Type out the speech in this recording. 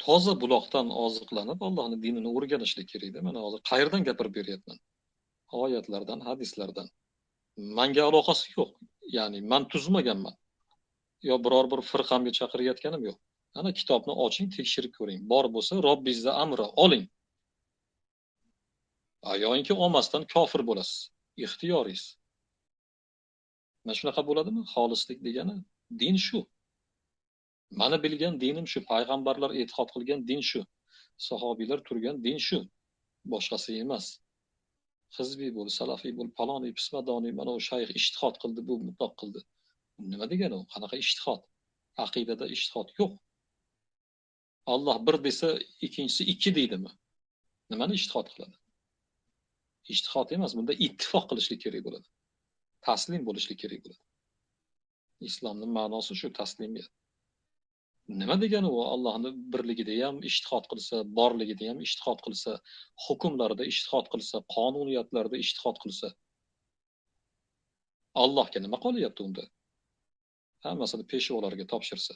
toza buloqdan oziqlanib Allohning dinini o'rganishlik kerakda. Mana hozir qayerdan gapirib beryapman? Oyatlardan, hadislardan. Menga aloqasi yo'q. Ya'ni men tuzmaganman. Yo biror bir firqamga chaqirayotganim yo'q. Ana kitobni oching, tekshirib ko'ring. Bor bo'lsa Robbizda amri oling. Yoinki olmasdan kofir bo'lasiz. Ixtiyoringiz. Mana shunaqa bo'ladimi? Xolislik degani din shu. Mani bilgan dinim shu, payg'ambarlar e'tiqod qilgan din shu. Sahobiylar turgan din shu. Boshqasi emas. Hizbiy bo'l, salafiy bo'l, paloniy, pismadoniy, mana u shayx ijtihod qildi, bu mutlaq qildi. Nima degani u? Qanaqa ijtihod? Aqidada ijtihod yo'q. Alloh bir desa, ikkinchisi ikki deydimi? Nimani ijtihod qiladi? Ijtihod emas, bunda ittifoq qilishlik kerak bo'ladi. Taslim bo'lishlik kerak bo'ladi. Islomning ma'nosi shu, taslimiyat. Nima degani u? Allohning birligida ham ijtihod qilsa, borligida ham ijtihod qilsa, hukmlarida ijtihod qilsa, qonuniyatlarda ijtihod qilsa, Allohga nima qolyapti unda? Hammasini peshvolarga topshirsa.